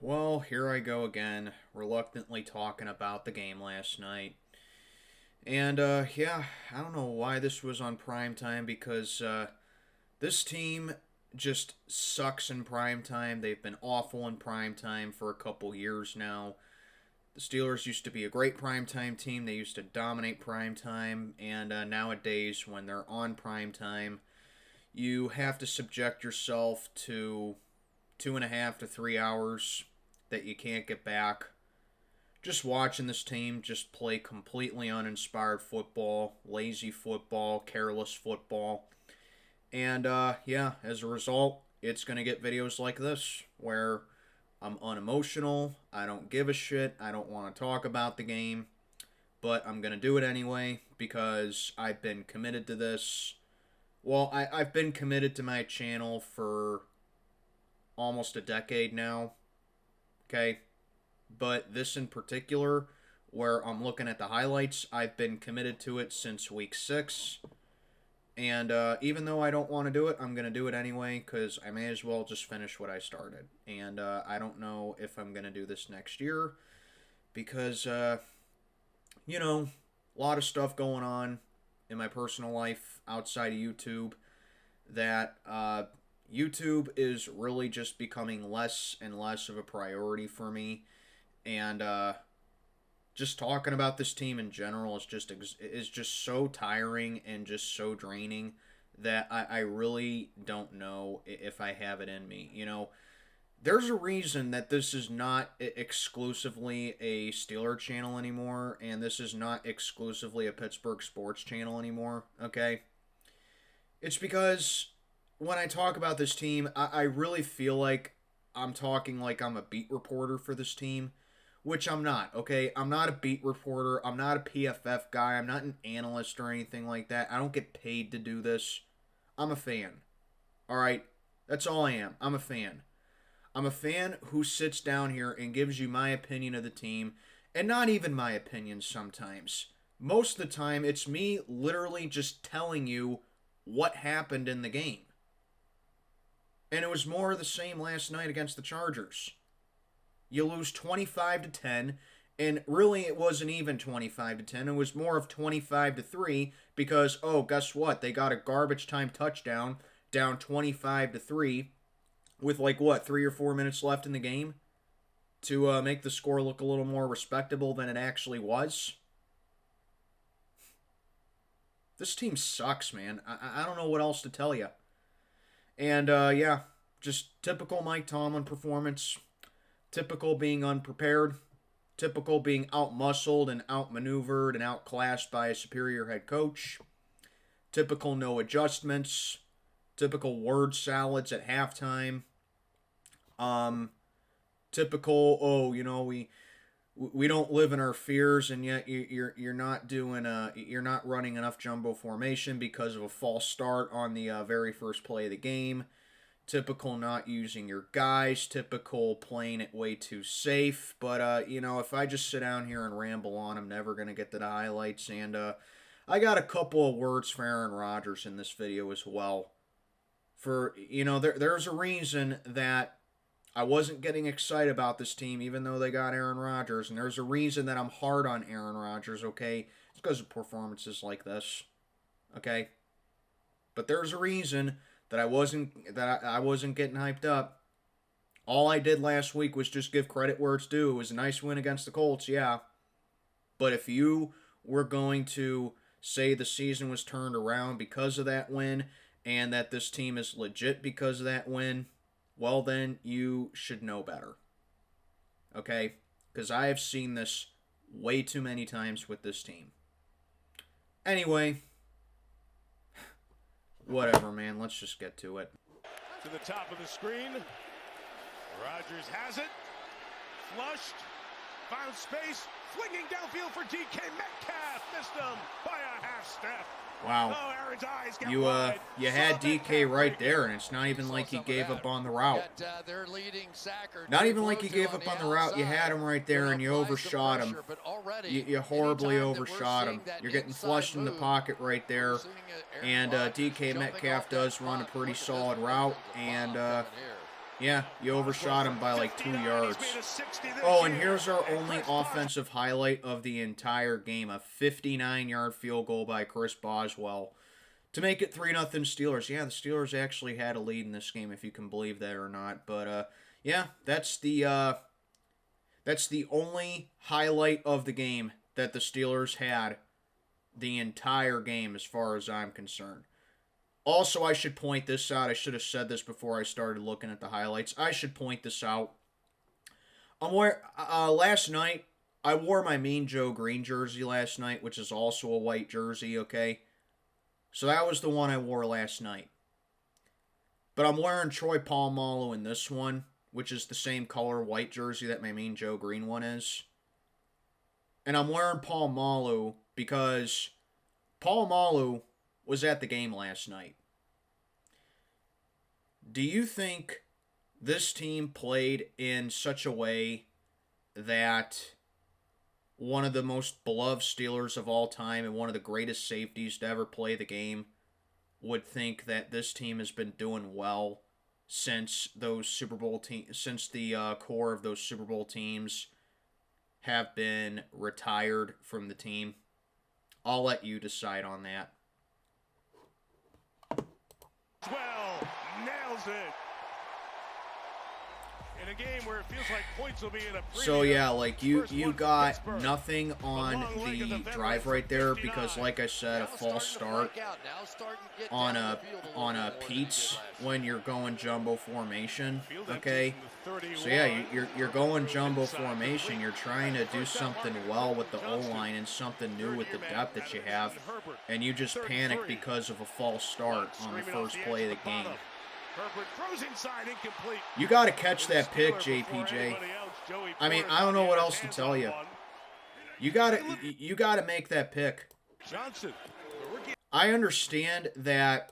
Well, here I go again, reluctantly talking about the game last night. And, yeah, I don't know why this was on prime time because, this team just sucks in prime time. They've been awful in prime time for a couple years now. The Steelers used to be a great primetime team. They used to dominate primetime, and nowadays, when they're on primetime, you have to subject yourself to 2.5 to 3 hours that you can't get back. Just watching this team just play completely uninspired football, lazy football, careless football. And yeah, as a result, it's going to get videos like this where I'm unemotional, I don't give a shit, I don't want to talk about the game, but I'm going to do it anyway because I've been committed to this. Well, I've been committed to my channel for almost a decade now, okay? But this in particular, where I'm looking at the highlights, I've been committed to it since week 6. And even though I don't want to do it, I'm going to do it anyway because I may as well just finish what I started. And I don't know if I'm going to do this next year because, you know, a lot of stuff going on in my personal life outside of YouTube that YouTube is really just becoming less and less of a priority for me. And just talking about this team in general is just so tiring and just so draining that I really don't know if I have it in me. You know, there's a reason that this is not exclusively a Steeler channel anymore, and this is not exclusively a Pittsburgh sports channel anymore, okay? It's because when I talk about this team, I really feel like I'm talking like I'm a beat reporter for this team, which I'm not, okay? I'm not a beat reporter. I'm not a PFF guy. I'm not an analyst or anything like that. I don't get paid to do this. I'm a fan, all right? That's all I am. I'm a fan. I'm a fan who sits down here and gives you my opinion of the team, and not even my opinion sometimes. Most of the time, it's me literally just telling you what happened in the game. And it was more of the same last night against the Chargers. You lose 25 to 10, and really it wasn't even 25 to 10. It was more of 25 to 3 because, oh, guess what? They got a garbage time touchdown down 25 to 3 with like what, 3 or 4 minutes left in the game to make the score look a little more respectable than it actually was. This team sucks, man. I don't know what else to tell you. And yeah, just typical Mike Tomlin performance. Typical being unprepared. Typical being outmuscled and outmaneuvered and outclassed by a superior head coach. Typical no adjustments. Typical word salads at halftime. Typical, oh, you know, we don't live in our fears, and yet you're not doing you're not running enough jumbo formation because of a false start on the very first play of the game. Typical not using your guys. Typical playing it way too safe. But you know, if I just sit down here and ramble on, I'm never gonna get to the highlights. And I got a couple of words for Aaron Rodgers in this video as well. For you know, there's a reason that I wasn't getting excited about this team, even though they got Aaron Rodgers, and there's a reason that I'm hard on Aaron Rodgers. Okay, it's because of performances like this. Okay, but there's a reason that I wasn't getting hyped up. All I did last week was just give credit where it's due. It was a nice win against the Colts, yeah. But if you were going to say the season was turned around because of that win and that this team is legit because of that win, well then you should know better. Okay? Because I have seen this way too many times with this team. Anyway, whatever, man. Let's just get to it. To the top of the screen. Rodgers has it. Flushed. Found space. Swinging downfield for DK Metcalf. Missed him by a half step. Wow. Oh, Aaron's eyes got You wide. you had DK right there, and it's not even like he gave up on the route. Not even like he gave up on the route. You had him right there, and you overshot him. You horribly overshot him. You're getting flushed in the pocket right there, and DK Metcalf does run a pretty solid route, and Yeah, you overshot him by like 2 yards. Oh, and here's our only offensive highlight of the entire game. A 59-yard field goal by Chris Boswell to make it 3-0 Steelers. Yeah, the Steelers actually had a lead in this game, if you can believe that or not. But, yeah, that's the only highlight of the game that the Steelers had the entire game as far as I'm concerned. Also, I should point this out. I should have said this before I started looking at the highlights. I should point this out. Last night, I wore my Mean Joe Green jersey last night, which is also a white jersey, okay? So that was the one I wore last night. But I'm wearing Troy Polamalu in this one, which is the same color white jersey that my Mean Joe Green one is. And I'm wearing Polamalu because Polamalu was at the game last night. Do you think this team played in such a way that one of the most beloved Steelers of all time and one of the greatest safeties to ever play the game would think that this team has been doing well since those Super Bowl since the core of those Super Bowl teams have been retired from the team? I'll let you decide on that. Well, nails it. In a game where it feels like points will be in a so yeah, like you got nothing on the drive right there because, like I said, a false start on a Pete's when you're going jumbo formation. Okay, so yeah, you're going jumbo formation. You're trying to do something well with the O-line and something new with the depth that you have, and you just panic because of a false start on the first play of the game. You got to catch that pick, JPJ. I mean, I don't know what else to tell you. You got to make that pick. I understand that,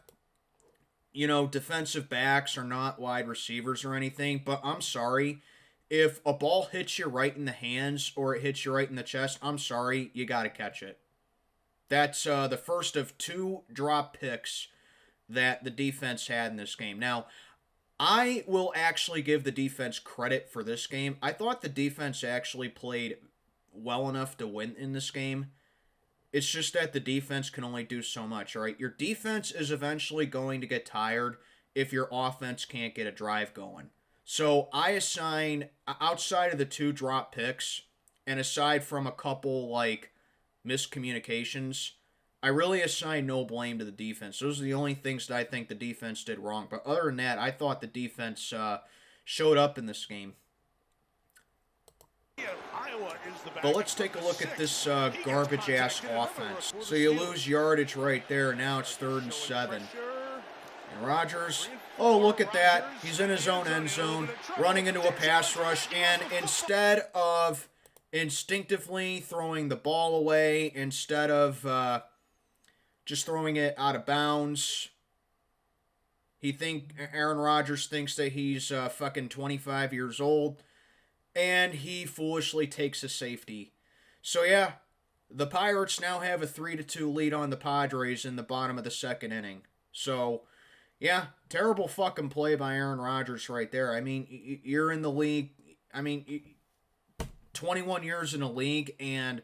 you know, defensive backs are not wide receivers or anything, but I'm sorry. If a ball hits you right in the hands or it hits you right in the chest, I'm sorry, you got to catch it. That's the first of 2 drop picks that the defense had in this game. Now, I will actually give the defense credit for this game. I thought the defense actually played well enough to win in this game. It's just that the defense can only do so much, all right? Your defense is eventually going to get tired if your offense can't get a drive going. So I assign, outside of the 2 drop picks, and aside from a couple, like, miscommunications, I really assign no blame to the defense. Those are the only things that I think the defense did wrong. But other than that, I thought the defense showed up in this game. But let's take a look at this garbage-ass offense. So you lose yardage right there. Now it's 3rd and 7. And Rodgers, oh, look at that. He's in his own end zone, running into a pass rush. And instead of instinctively throwing the ball away, instead of just throwing it out of bounds, Aaron Rodgers thinks that he's fucking 25 years old, and he foolishly takes a safety. So yeah, the Pirates now have a 3-2 lead on the Padres in the bottom of the 2nd inning. So yeah, terrible fucking play by Aaron Rodgers right there. I mean, you're in the league. I mean, 21 years in the league, and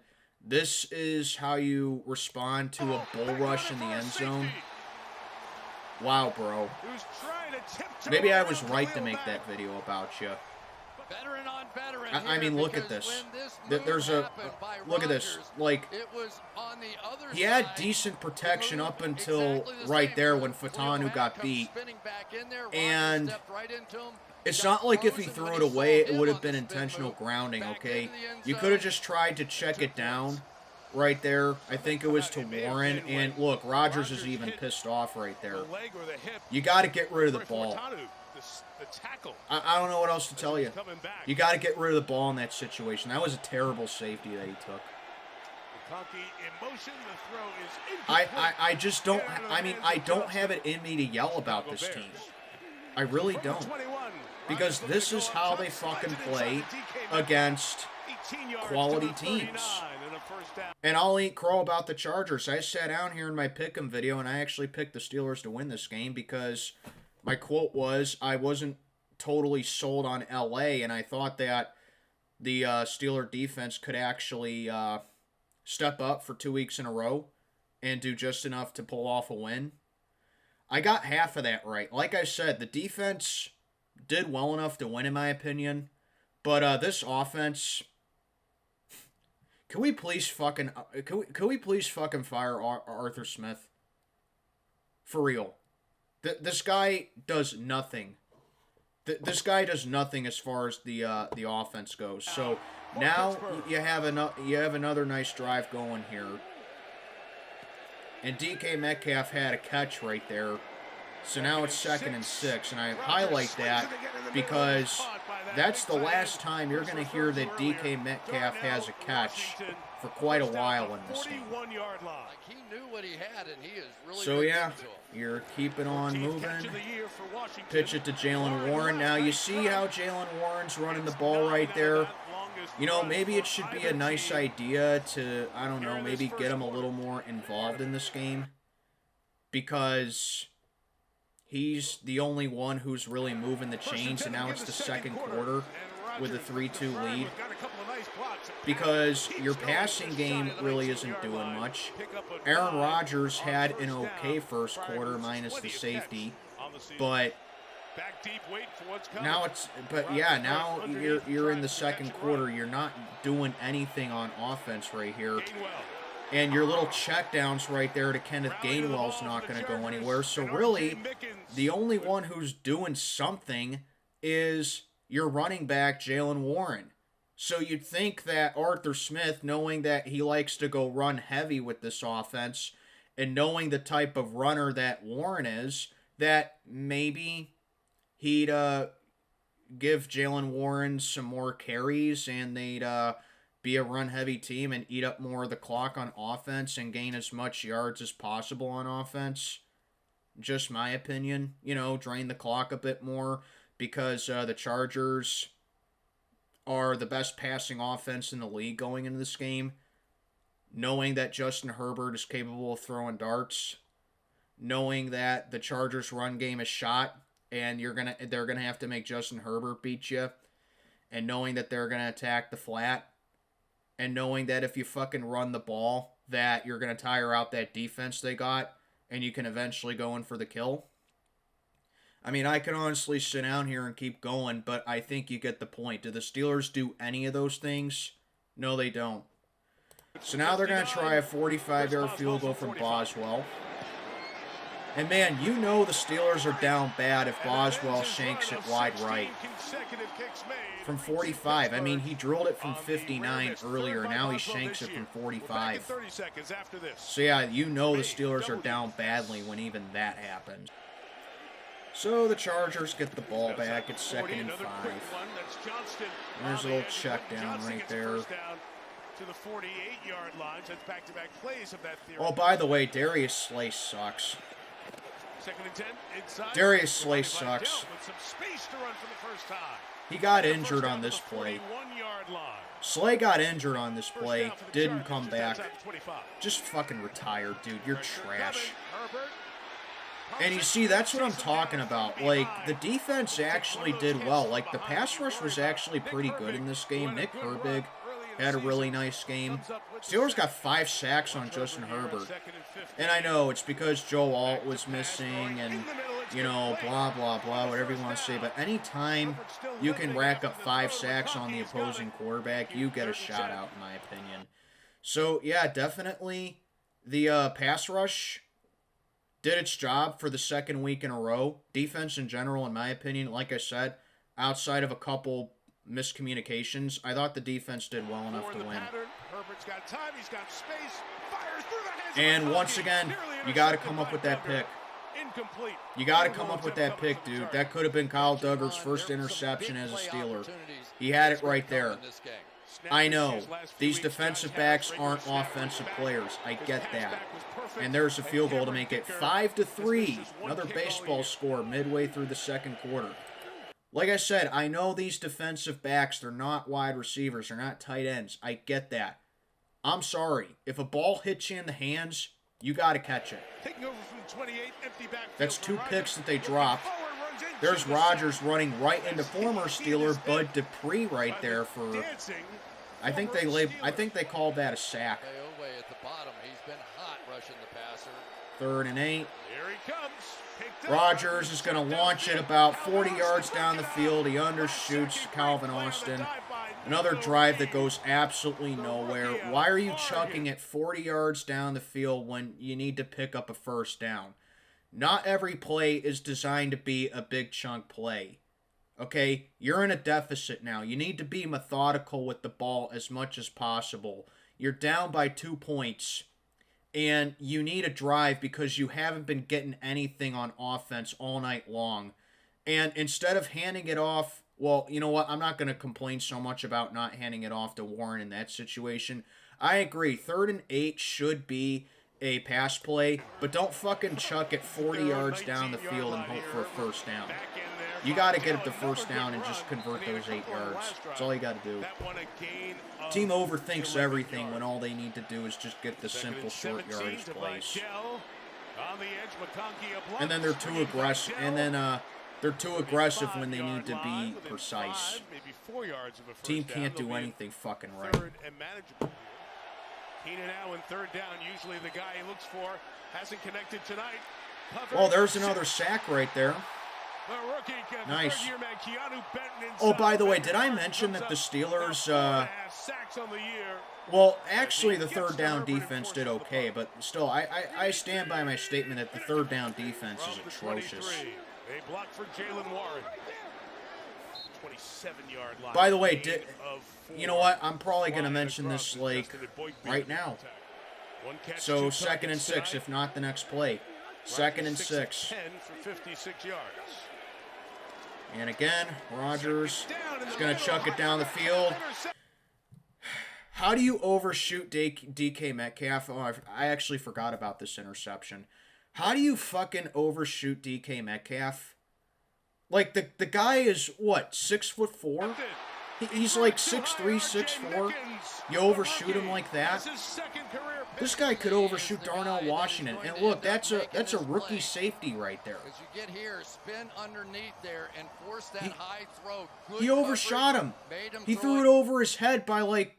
this is how you respond to a bull rush in the end zone? Wow, bro. Maybe I was right to make that video about you. I mean, look at this. There's a... Look at this. Like, he had decent protection up until right there when Fatanu got beat. And it's not like if he threw it away, it would have been intentional grounding, okay? You could have just tried to check it down right there. I think it was to Warren. And look, Rodgers is even pissed off right there. You got to get rid of the ball. I don't know what else to tell you. You got to get rid of the ball in that situation. That was a terrible safety that he took. I just don't... I mean, I don't have it in me to yell about this team. I really don't. Because this is how they fucking play against quality teams. And I'll eat crow about the Chargers. I sat down here in my pick'em video, and I actually picked the Steelers to win this game because my quote was, I wasn't totally sold on LA, and I thought that the Steeler defense could actually step up for 2 weeks in a row and do just enough to pull off a win. I got half of that right. Like I said, the defense did well enough to win, in my opinion. But this offense, can we please fucking fire Arthur Smith? For real. This guy does nothing. This guy does nothing as far as the offense goes. So now you have another nice drive going here. And DK Metcalf had a catch right there. So now it's 2nd and 6. And I highlight that because that's the last time you're going to hear that DK Metcalf has a catch for quite a while in this game. So yeah, you're keeping on moving. Pitch it to Jalen Warren. Now you see how Jalen Warren's running the ball right there. You know, maybe it should be a nice idea to, I don't know, maybe get him a little more involved in this game. Because he's the only one who's really moving the chains, and now it's the second quarter with a 3-2 lead. Because your passing game really isn't doing much. Aaron Rodgers had an okay first quarter minus the safety, but now now you're in the second quarter. You're not doing anything on offense right here. And your little checkdowns right there to Kenneth Gainwell's not going to go anywhere. So really, the only one who's doing something is your running back, Jalen Warren. So you'd think that Arthur Smith, knowing that he likes to go run heavy with this offense, and knowing the type of runner that Warren is, that maybe he'd give Jalen Warren some more carries, and they'd be a run-heavy team and eat up more of the clock on offense and gain as much yards as possible on offense. Just my opinion. You know, drain the clock a bit more, because the Chargers are the best passing offense in the league going into this game. Knowing that Justin Herbert is capable of throwing darts. Knowing that the Chargers' run game is shot, and they're gonna have to make Justin Herbert beat you. And knowing that they're gonna attack the flat. And knowing that if you fucking run the ball, that you're gonna tire out that defense they got, and you can eventually go in for the kill. I mean, I can honestly sit down here and keep going, but I think you get the point. Do the Steelers do any of those things? No, they don't. So now they're going to try a 45-yard field goal from Boswell. And man, you know the Steelers are down bad if Boswell shanks it wide right. From 45. I mean, he drilled it from 59 earlier. Now he shanks it from 45. So yeah, you know the Steelers are down badly when even that happens. So the Chargers get the ball back. It's 2nd and 5. There's a little check down right there. Oh, by the way, Darius Slay sucks. Darius Slay sucks. He got injured on this play. Slay got injured on this play. Didn't come back. Just fucking retire, dude. You're trash. And you see, that's what I'm talking about. Like, the defense actually did well. Like, the pass rush was actually pretty good in this game. Nick Herbig had a really nice game. Steelers got 5 sacks on Justin Herbert. And I know it's because Joe Alt was missing and, you know, blah, blah, blah, whatever you want to say. But anytime you can rack up 5 sacks on the opposing quarterback, you get a shot out, in my opinion. So, yeah, definitely the pass rush did its job for the second week in a row. Defense in general, in my opinion, like I said, outside of a couple miscommunications, I thought the defense did well enough to win. And once again, you got to come up with that pick. You got to come up with that pick, dude. That could have been Kyle Duggar's first interception as a Steeler. He had it right there. I know, these defensive backs aren't offensive players. I get that. And there's a field goal to make it 5-3. Another baseball score midway through the second quarter. Like I said, I know these defensive backs, they're not wide receivers. They're not tight ends. I get that. I'm sorry. If a ball hits you in the hands, you got to catch it. That's 2 picks that they dropped. There's Rodgers running right into former Steeler Bud Dupree right there for. I think they called that a sack. At the bottom, he's been hot rushing the passer. 3rd and 8. Here he comes. Rodgers is going to launch it about 40 yards down the field. He undershoots Calvin Austin. Another drive that goes absolutely nowhere. Why are you chucking it 40 yards down the field when you need to pick up a first down? Not every play is designed to be a big chunk play. Okay? You're in a deficit now. You need to be methodical with the ball as much as possible. You're down by 2 points. And you need a drive because you haven't been getting anything on offense all night long. And instead of handing it off, well, you know what? I'm not going to complain so much about not handing it off to Warren in that situation. I agree. 3rd and 8 should be a pass play, but don't fucking chuck it 40 yards down the field and hope for a first down. You got to get it the first down and just convert those 8 yards. That's all you got to do. Team overthinks everything when all they need to do is just get the simple short yardage plays. And then they're too aggressive. They're too aggressive when they need to be precise. Team can't do anything fucking right. Keenan now in 3rd down. Usually the guy he looks for hasn't connected tonight. Well, there's another sack right there. Nice. Oh, by the way, did I mention that the Steelers... well, actually, the 3rd down defense did okay, but still, I stand by my statement that the 3rd down defense is atrocious. A block for Jalen Warren. 27-yard line. By the way, you know what? I'm probably going to mention this, like, right now. So, 2nd and 6, if not the next play. 2nd and 6. 10 for 56 yards. And again, Rodgers is going to chuck it down the field. How do you overshoot DK Metcalf? Oh, I actually forgot about this interception. How do you fucking overshoot DK Metcalf? Like, the guy is, what, 6'4"? He's like 6'3", 6'4". You overshoot him like that? This guy could overshoot Darnell Washington. And look, that's a rookie safety right there. You get here, spin underneath there and force that high throw. He overshot him. He threw it over his head by like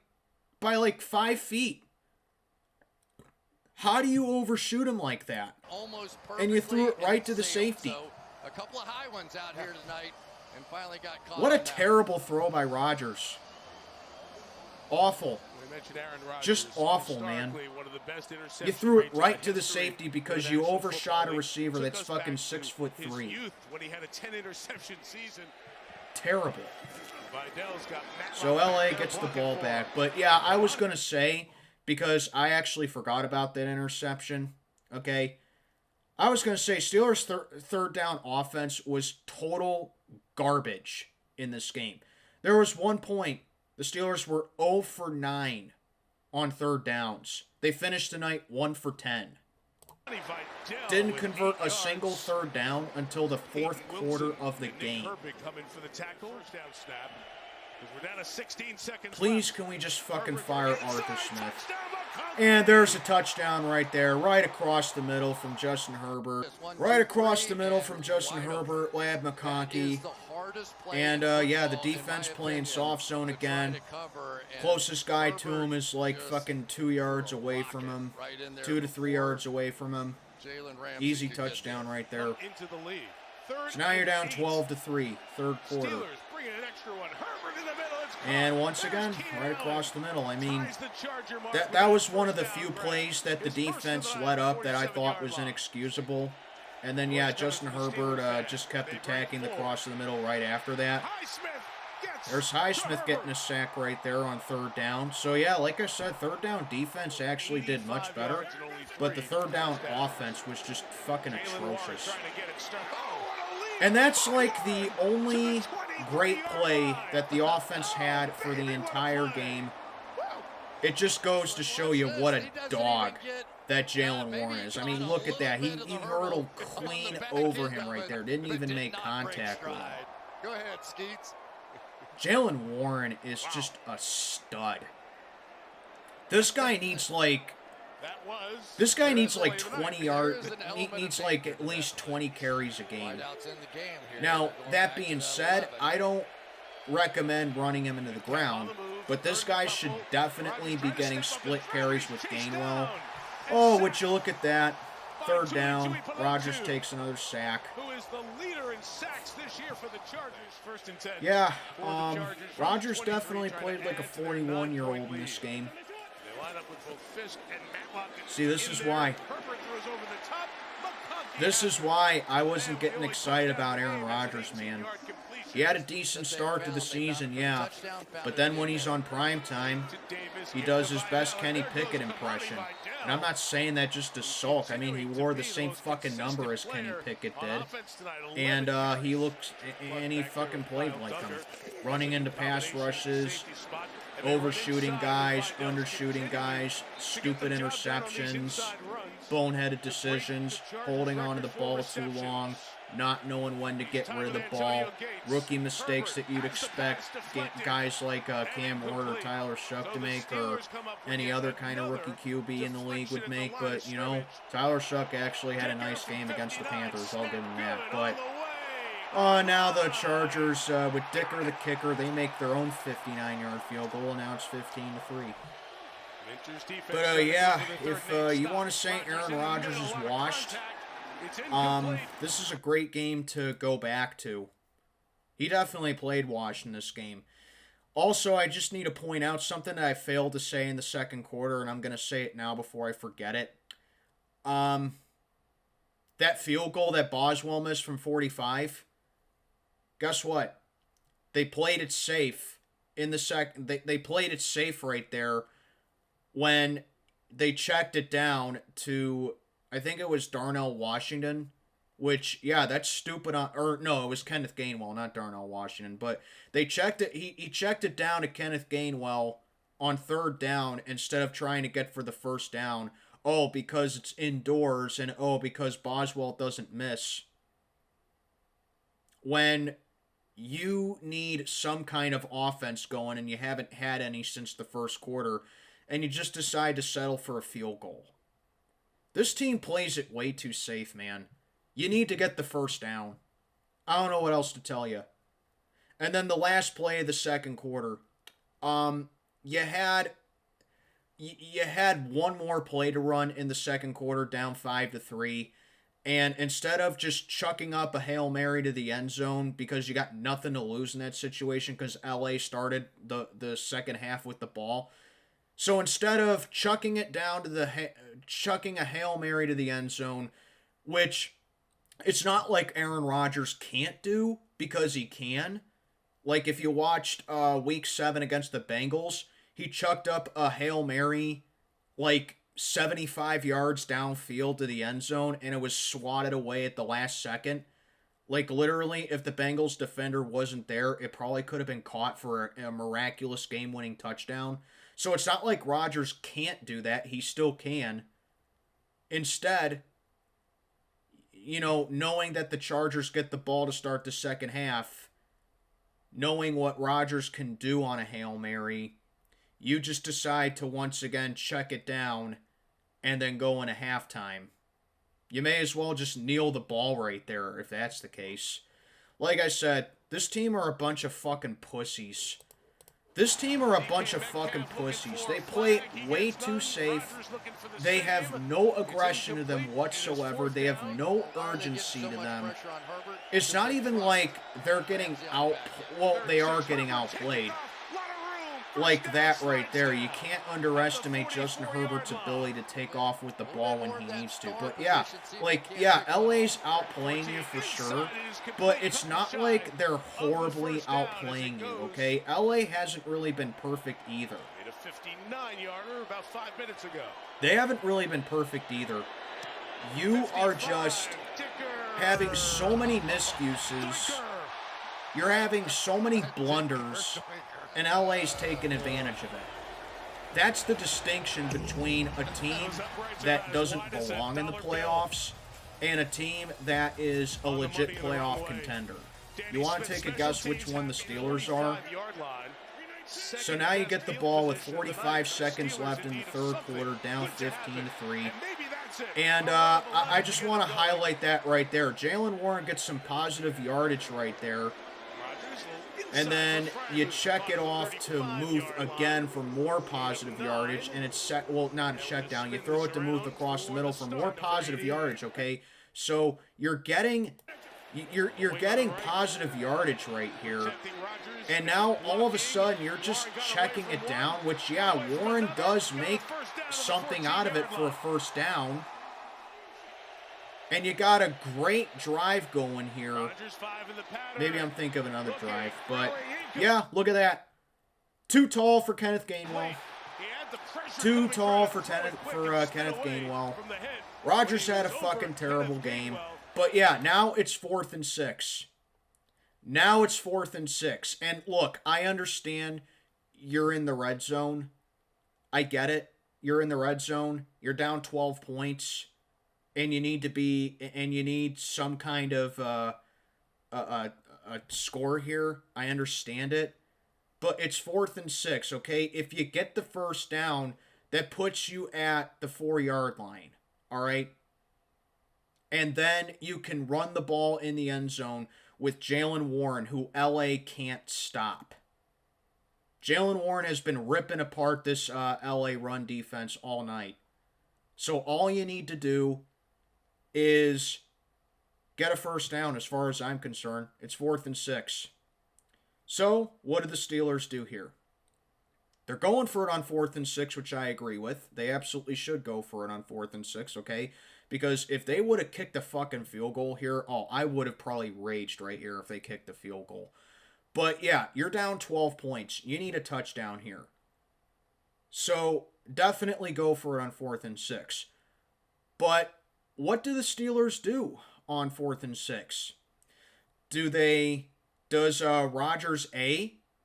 5 feet. How do you overshoot him like that? And you threw it right to the safety. A couple of high ones out here tonight and finally got caught. What a terrible throw by Rodgers. Awful. Just awful, man. You threw it right to the safety because you overshot a receiver that's fucking 6'3". When he had a 10 interception season. Terrible. So LA gets the ball back. But yeah, I was going to say, because I actually forgot about that interception, okay? I was going to say Steelers' third down offense was total garbage in this game. There was one point the Steelers were 0 for 9 on 3rd downs. They finished the night 1 for 10. Didn't convert a single 3rd down until the 4th quarter of the game. Please, can we just fucking fire Arthur Smith? And there's a touchdown right there, right across the middle from Justin Herbert. Right across the middle from Justin Herbert, Lab McConkey. And, yeah, the defense playing soft zone again. Closest guy to him is like fucking 2 yards away from him. 2 to 3 yards away from him. Easy touchdown right there. So now you're down 12-3, 3rd quarter. And once again, right across the middle. I mean, that was one of the few plays that the defense let up that I thought was inexcusable. And then, yeah, Justin Herbert just kept attacking the cross in the middle right after that. There's Highsmith getting a sack right there on 3rd down. So, yeah, like I said, 3rd down defense actually did much better. But the 3rd down offense was just fucking atrocious. And that's like the only great play that the offense had for the entire game. It just goes to show you what a dog that Jalen Warren is. I mean, look at that. He hurtled clean over him right there. Didn't even make contact with him. Go ahead, Skeets. Jalen Warren is just a stud. This guy needs, like, This guy needs like 20 yards. He needs like at least 20 carries a game. Now, that being said, I don't recommend running him into the ground, but this guy should definitely be getting split carries with Gainwell. Oh, would you look at that? Third down, Rodgers takes another sack. Yeah, Rodgers definitely played like a 41-year-old in this game. See, this is why. This is why I wasn't getting excited about Aaron Rodgers, man. He had a decent start to the season, yeah. But then when he's on prime time, he does his best Kenny Pickett impression. And I'm not saying that just to sulk. I mean, he wore the same fucking number as Kenny Pickett did. And he fucking played like him. Running into pass rushes, overshooting guys, undershooting guys, stupid interceptions, boneheaded decisions, holding onto the ball too long, not knowing when to get rid of the ball, rookie mistakes that you'd expect guys like Cam Ward or Tyler Shuck to make, or any other kind of rookie QB in the league would make. But, you know, Tyler Shuck actually had a nice game against the Panthers, I'll give him that. But now the Chargers, with Dicker the kicker, they make their own 59-yard field goal, and now it's 15-3. But, yeah, if you want to say Aaron Rodgers is washed, this is a great game to go back to. He definitely played washed in this game. Also, I just need to point out something that I failed to say in the second quarter, and I'm going to say it now before I forget it. That field goal that Boswell missed from 45, guess what? They played it safe in the second. They played it safe right there when they checked it down to, I think it was Darnell Washington, which, yeah, that's stupid. Or no, it was Kenneth Gainwell, not Darnell Washington. But they checked it. He checked it down to Kenneth Gainwell on third down instead of trying to get for the first down. Oh, because it's indoors, and oh, because Boswell doesn't miss. When you need some kind of offense going and you haven't had any since the first quarter, and you just decide to settle for a field goal. This team plays it way too safe, man. You need to get the first down. I don't know what else to tell you. And then the last play of the second quarter, you had one more play to run in the second quarter, down 5-3, and instead of just chucking up a Hail Mary to the end zone because you got nothing to lose in that situation because LA started the second half with the ball. So instead of chucking it down to chucking a Hail Mary to the end zone, which it's not like Aaron Rodgers can't do, because he can. Like if you watched Week 7 against the Bengals, he chucked up a Hail Mary like 75 yards downfield to the end zone, and it was swatted away at the last second. Like literally, if the Bengals defender wasn't there, it probably could have been caught for a miraculous game-winning touchdown. So it's not like Rodgers can't do that. He still can. Instead, you know, knowing that the Chargers get the ball to start the second half, knowing what Rodgers can do on a Hail Mary, you just decide to once again check it down and then go into halftime. You may as well just kneel the ball right there if that's the case. Like I said, this team are a bunch of fucking pussies. This team are a bunch of fucking pussies. They play way too safe. They have no aggression to them whatsoever. They have no urgency to them. It's not even like they're getting out... Well, they are getting outplayed. Like that right there. You can't underestimate Justin Herbert's ability to take off with the ball when he needs to. But yeah, LA's outplaying you for sure. But it's not like they're horribly outplaying you, okay? LA hasn't really been perfect either. They haven't really been perfect either. You are just having so many miscuses. You're having so many blunders. And LA's taking advantage of it. That's the distinction between a team that doesn't belong in the playoffs and a team that is a legit playoff contender. You want to take a guess which one the Steelers are? So now you get the ball with 45 seconds left in the third quarter, down 15-3. And I just want to highlight that right there. Jaylen Warren gets some positive yardage right there. And then you check it off to Muth again for more positive yardage. And it's set, well, not a check down. You throw it to Muth across the middle for more positive yardage, okay? So you're getting positive yardage right here. And now all of a sudden you're just checking it down, which, yeah, Warren does make something out of it for a first down. And you got a great drive going here. Maybe I'm thinking of another drive, but yeah, look at that. Too tall for Kenneth Gainwell. Too tall for Kenneth Gainwell. Rodgers had a fucking terrible game. But yeah, now it's 4th and 6. Now it's 4th and 6. And look, I understand you're in the red zone. I get it. You're in the red zone. You're down 12 points. And you need some kind of a score here. I understand it. But it's 4th and 6, okay? If you get the first down, that puts you at the 4-yard line. All right? And then you can run the ball in the end zone with Jaylen Warren, who LA can't stop. Jaylen Warren has been ripping apart this LA run defense all night. So all you need to do is get a first down as far as I'm concerned. It's 4th and 6. So what do the Steelers do here? They're going for it on 4th and 6, which I agree with. They absolutely should go for it on 4th and 6, okay? Because if they would have kicked the fucking field goal here, I would have probably raged right here if they kicked the field goal. But yeah, you're down 12 points. You need a touchdown here. So definitely go for it on 4th and 6. But what do the Steelers do on 4th and 6? Does Rodgers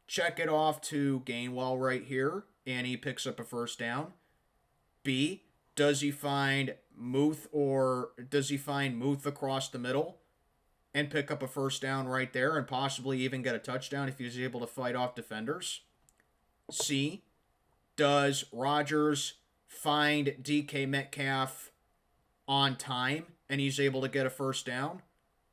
check it off to Gainwell right here and he picks up a first down? B, does he find Muth across the middle and pick up a first down right there and possibly even get a touchdown if he's able to fight off defenders? C, does Rodgers find DK Metcalf on time and he's able to get a first down?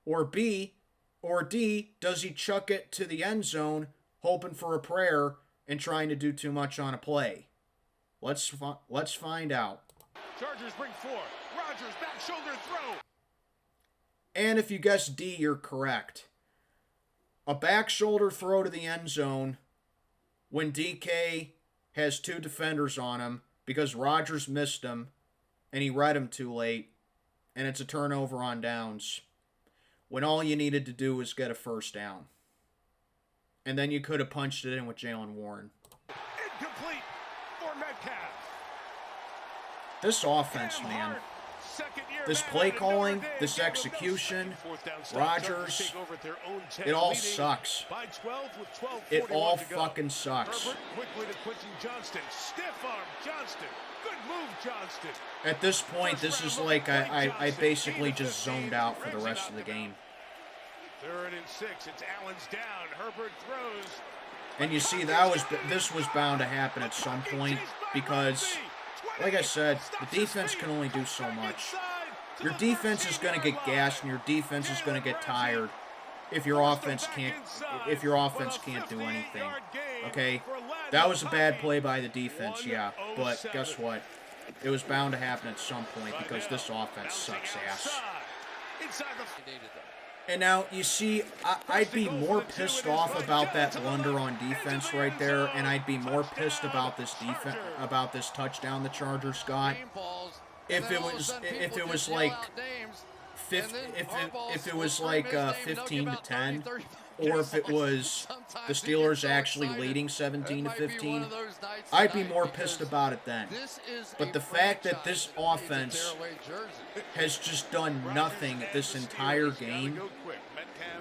Or B or D, does he chuck it to the end zone hoping for a prayer and trying to do too much on a play? Let's find out. Chargers bring 4. Rodgers back shoulder throw. And if you guess D, you're correct. A back shoulder throw to the end zone when DK has 2 defenders on him because Rodgers missed him and he read him too late, and it's a turnover on downs when all you needed to do was get a first down. And then you could have punched it in with Jaylen Warren. Incomplete for Metcalf. This offense, man. This play calling, this execution, Rodgers, it all sucks. It all fucking sucks. At this point, this is like I basically just zoned out for the rest of the game. 3rd and 6. It's Allen's down. Herbert throws. And you see, this was bound to happen at some point because, like I said, the defense can only do so much. Your defense is going to get gassed and your defense is going to get tired if your offense can't do anything. Okay? That was a bad play by the defense, yeah, but guess what? It was bound to happen at some point because this offense sucks ass. And now, you see, I'd be more pissed off about that blunder on defense right there, and I'd be more pissed about this touchdown the Chargers got if it was like 15-10, or if it was the Steelers actually leading 17-15. I'd be more pissed about it then. But the fact that this offense has just done nothing this entire game,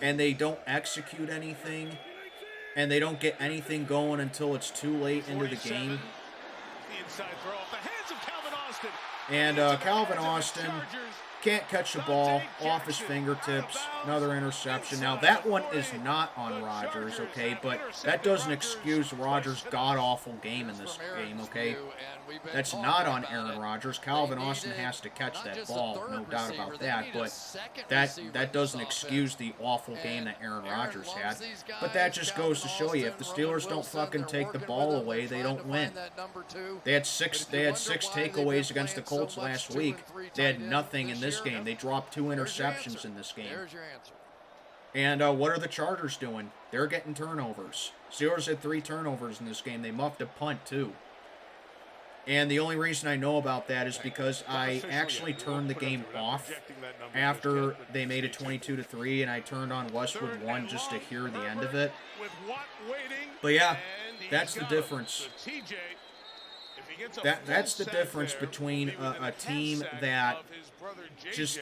and they don't execute anything, and they don't get anything going until it's too late into the game. And Calvin Austin Can't catch the ball off his fingertips. Another interception. Now, that one is not on Rodgers, okay? But that doesn't excuse Rodgers' god-awful game in this game, okay? That's not on Aaron Rodgers. Calvin Austin has to catch that ball, no doubt about that. But that doesn't excuse the awful game that Aaron Rodgers had. But that just goes to show you, if the Steelers don't fucking take the ball away, they don't win. They had six takeaways against the Colts last week. They had nothing in this game. They dropped 2 interceptions in this game. And what are the Chargers doing? They're getting turnovers. Steelers had 3 turnovers in this game. They muffed a punt, too. And the only reason I know about that is because I actually turned the game off after they made it 22-3, and I turned on Westwood 1 just to hear the end of it. But yeah, that's the difference. That's the difference between a team that just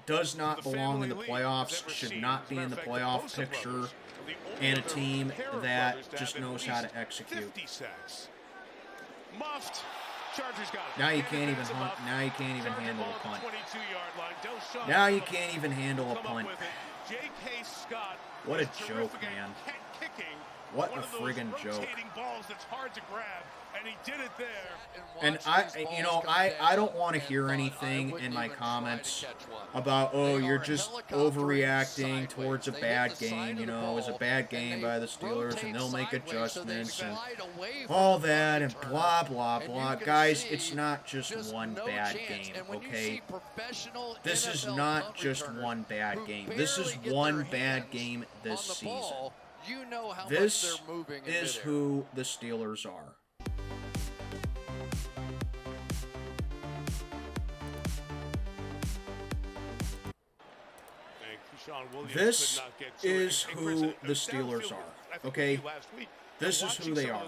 does not belong in the playoffs, should not be in the playoff picture, and a team that just knows how to execute. Now you can't even handle a punt. Now you can't even handle a punt. What a joke, man. What a friggin' joke. And I don't want to hear anything in my comments about, oh, you're just overreacting towards a bad game. You know, it was a bad game by the Steelers, and they'll make adjustments and all that, and blah, blah, blah. Guys, it's not just one bad game, okay? This is not just one bad game. This is one bad game this season. This is who the Steelers are. This is who the Steelers are, okay? This is who they are.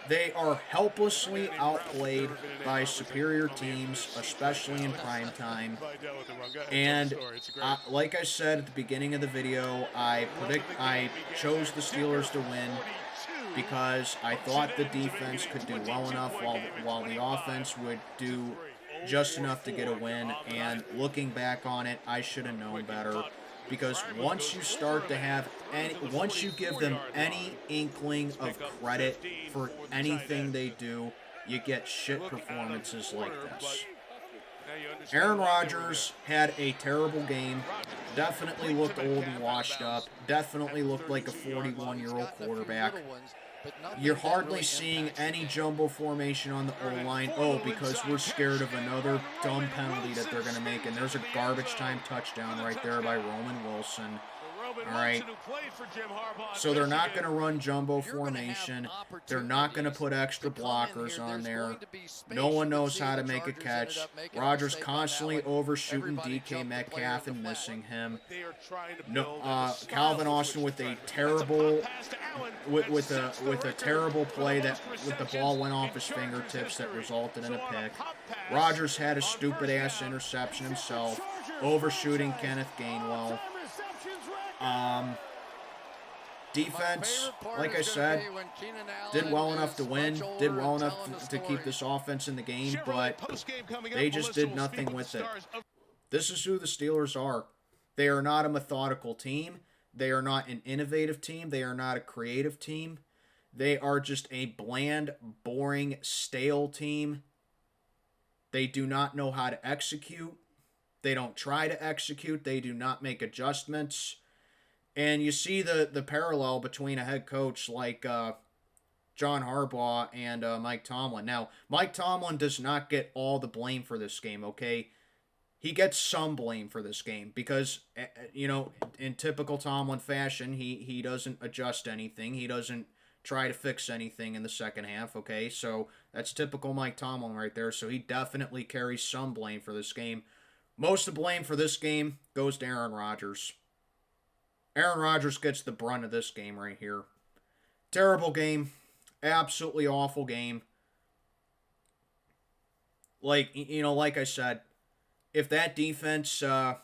They are helplessly outplayed by superior teams, especially in prime time. And like I said at the beginning of the video, I chose the Steelers to win because I thought the defense could do well enough while the offense would do just enough to get a win. And looking back on it, I should have known better. Because once you start to have once you give them any inkling of credit for anything they do, you get shit performances like this. Aaron Rodgers had a terrible game. Definitely looked old and washed up. Definitely looked like a 41-year-old quarterback. You're hardly seeing any jumbo formation on the O-line. Oh, because we're scared of another dumb penalty that they're going to make. And there's a garbage time touchdown right there by Roman Wilson. All right. So they're not going to run jumbo formation. They're not going to put extra blockers on there. No one knows how to make a catch. Rodgers constantly overshooting DK Metcalf and missing him. No, Calvin Austin with a terrible with a terrible play that with the ball went off his fingertips that resulted in a pick. Rodgers had a stupid ass interception himself, overshooting Kenneth Gainwell. Defense, like I said, did well enough to win, did well enough to keep this offense in the game, but they just did nothing with it. This is who the Steelers are. They are not a methodical team. They are not an innovative team. They are not a creative team. They are just a bland, boring, stale team. They do not know how to execute. They don't try to execute. They do not make adjustments. And you see the parallel between a head coach like John Harbaugh and Mike Tomlin. Now, Mike Tomlin does not get all the blame for this game, okay? He gets some blame for this game because, you know, in typical Tomlin fashion, he doesn't adjust anything. He doesn't try to fix anything in the second half, okay? So that's typical Mike Tomlin right there. So he definitely carries some blame for this game. Most of the blame for this game goes to Aaron Rodgers. Aaron Rodgers gets the brunt of this game right here. Terrible game. Absolutely awful game. Like, you know, like I said, if that defense had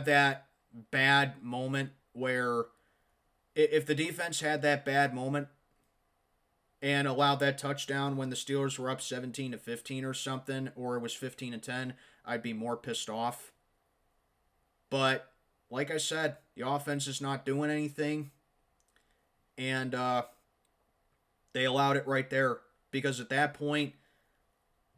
that bad moment where... If the defense had that bad moment and allowed that touchdown when the Steelers were up 17-15 or something, or it was 15-10, I'd be more pissed off. But like I said, the offense is not doing anything, and they allowed it right there because at that point,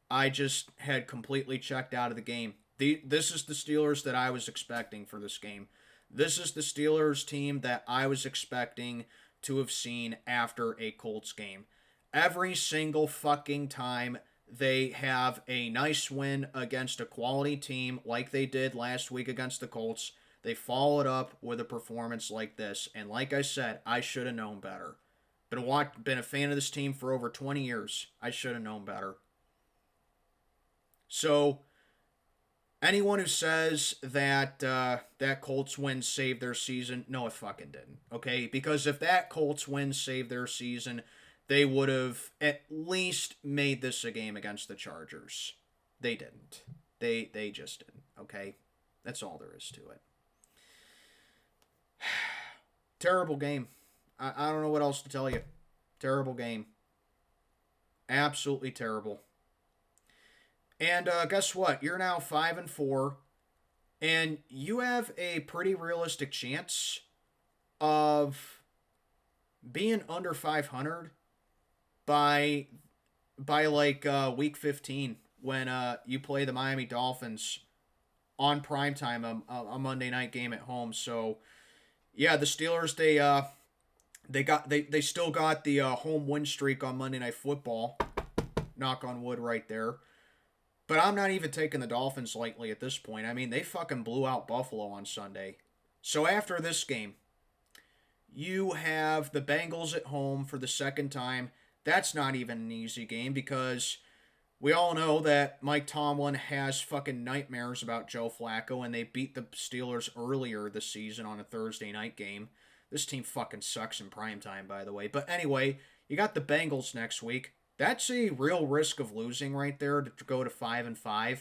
I just had completely checked out of the game. This is the Steelers that I was expecting for this game. This is the Steelers team that I was expecting to have seen after a Colts game. Every single fucking time they have a nice win against a quality team like they did last week against the Colts, they follow it up with a performance like this. And like I said, I should have known better. Been a fan of this team for over 20 years. I should have known better. So, anyone who says that that Colts win saved their season, no, it fucking didn't. Okay? Because if that Colts win saved their season, they would have at least made this a game against the Chargers. They didn't. They just didn't. Okay? That's all there is to it. Terrible game. I don't know what else to tell you. Terrible game. Absolutely terrible. And guess what? You're now 5-4, and you have a pretty realistic chance of being under 500 by like week 15 when you play the Miami Dolphins on primetime, a Monday night game at home. So yeah, the Steelers they still got the home win streak on Monday Night Football. Knock on wood right there. But I'm not even taking the Dolphins lightly at this point. I mean, they fucking blew out Buffalo on Sunday. So after this game, you have the Bengals at home for the second time. That's not even an easy game because we all know that Mike Tomlin has fucking nightmares about Joe Flacco, and they beat the Steelers earlier this season on a Thursday night game. This team fucking sucks in primetime, by the way. But anyway, you got the Bengals next week. That's a real risk of losing right there to go to 5-5.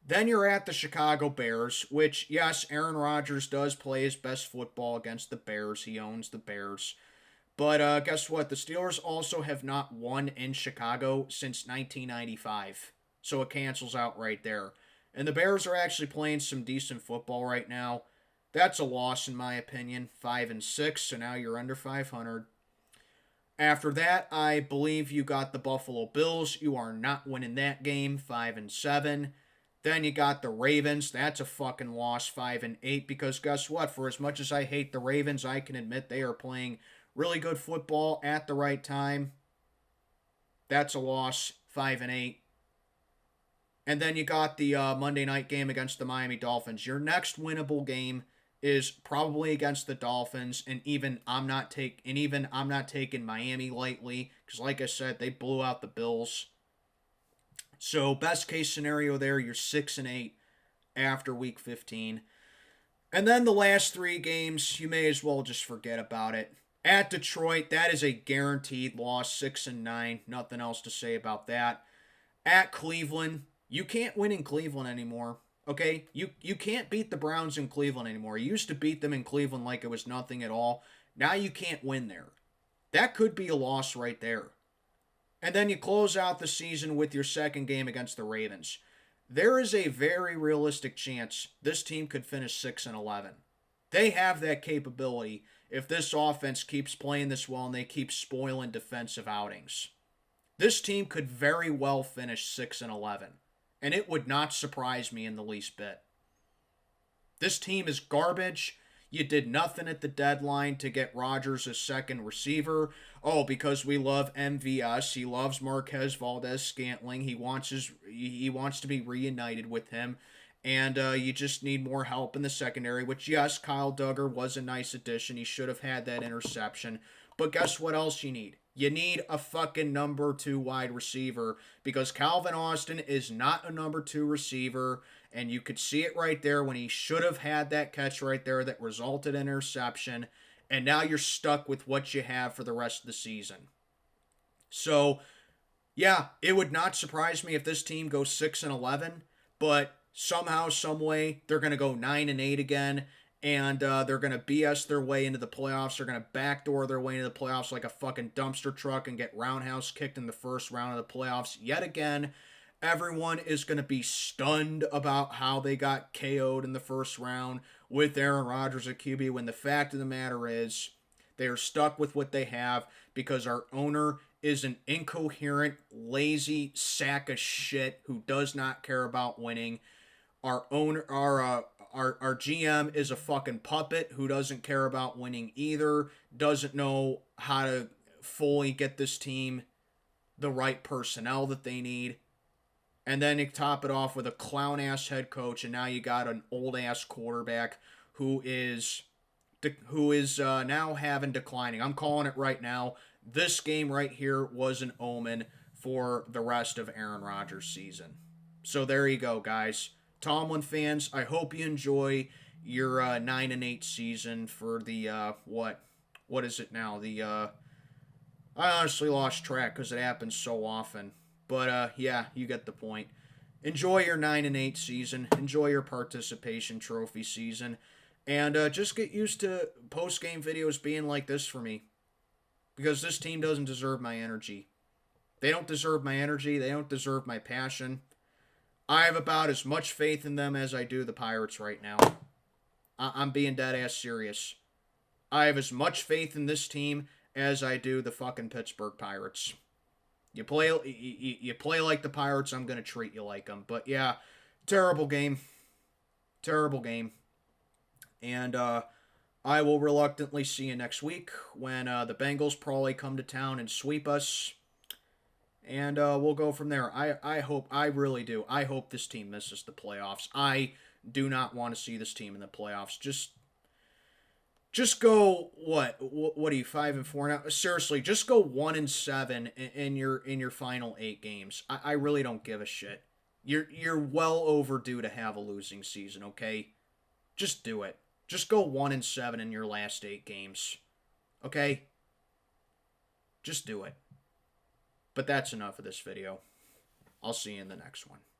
Then you're at the Chicago Bears, which, yes, Aaron Rodgers does play his best football against the Bears. He owns the Bears. But guess what? The Steelers also have not won in Chicago since 1995. So it cancels out right there. And the Bears are actually playing some decent football right now. That's a loss in my opinion. 5-6, so now you're under 500. After that, I believe you got the Buffalo Bills. You are not winning that game, 5-7. Then you got the Ravens. That's a fucking loss, 5-8. Because guess what? For as much as I hate the Ravens, I can admit they are playing really good football at the right time. That's a loss, 5-8. And then you got the Monday night game against the Miami Dolphins. Your next winnable game is probably against the Dolphins, and even I'm not taking Miami lightly because, like I said, they blew out the Bills. So best case scenario there, you're 6-8 after week 15, and then the last three games you may as well just forget about it. At Detroit, that is a guaranteed loss, 6-9. Nothing else to say about that. At Cleveland, you can't win in Cleveland anymore. Okay, you can't beat the Browns in Cleveland anymore. You used to beat them in Cleveland like it was nothing at all. Now you can't win there. That could be a loss right there. And then you close out the season with your second game against the Ravens. There is a very realistic chance this team could finish 6-11. They have that capability if this offense keeps playing this well and they keep spoiling defensive outings. This team could very well finish 6-11. And it would not surprise me in the least bit. This team is garbage. You did nothing at the deadline to get Rodgers a second receiver. Oh, because we love MVS. He loves Marquez Valdez-Scantling. He wants to be reunited with him. And you just need more help in the secondary, which, yes, Kyle Duggar was a nice addition. He should have had that interception. But guess what else you need? You need a fucking number 2 wide receiver because Calvin Austin is not a number 2 receiver, and you could see it right there when he should have had that catch right there that resulted in interception, and now you're stuck with what you have for the rest of the season. So, yeah, it would not surprise me if this team goes 6-11, but somehow, some way, they're going to go 9-8 again, and they're going to BS their way into the playoffs. They're going to backdoor their way into the playoffs like a fucking dumpster truck and get roundhouse kicked in the first round of the playoffs. Yet again, everyone is going to be stunned about how they got KO'd in the first round with Aaron Rodgers at QB, when the fact of the matter is they are stuck with what they have because our owner is an incoherent, lazy sack of shit who does not care about winning. Our owner, our GM is a fucking puppet who doesn't care about winning either, doesn't know how to fully get this team the right personnel that they need. And then you top it off with a clown-ass head coach, and now you got an old-ass quarterback who is now having declining. I'm calling it right now. This game right here was an omen for the rest of Aaron Rodgers' season. So there you go, guys. Tomlin fans, I hope you enjoy your 9-8 season for the what is it now? I honestly lost track because it happens so often. But yeah, you get the point. Enjoy your 9-8 season. Enjoy your participation trophy season. And just get used to post-game videos being like this for me. Because this team doesn't deserve my energy. They don't deserve my energy. They don't deserve my passion. I have about as much faith in them as I do the Pirates right now. I'm being dead-ass serious. I have as much faith in this team as I do the fucking Pittsburgh Pirates. You play like the Pirates, I'm going to treat you like them. But yeah, terrible game. Terrible game. And I will reluctantly see you next week when the Bengals probably come to town and sweep us. And we'll go from there. I really do. I hope this team misses the playoffs. I do not want to see this team in the playoffs. Just go, what are you, 5-4 now? Seriously, just go 1-7 in your final 8 games. I really don't give a shit. You're well overdue to have a losing season, okay? Just do it. Just go 1-7 in your last 8 games. Okay? Just do it. But that's enough of this video. I'll see you in the next one.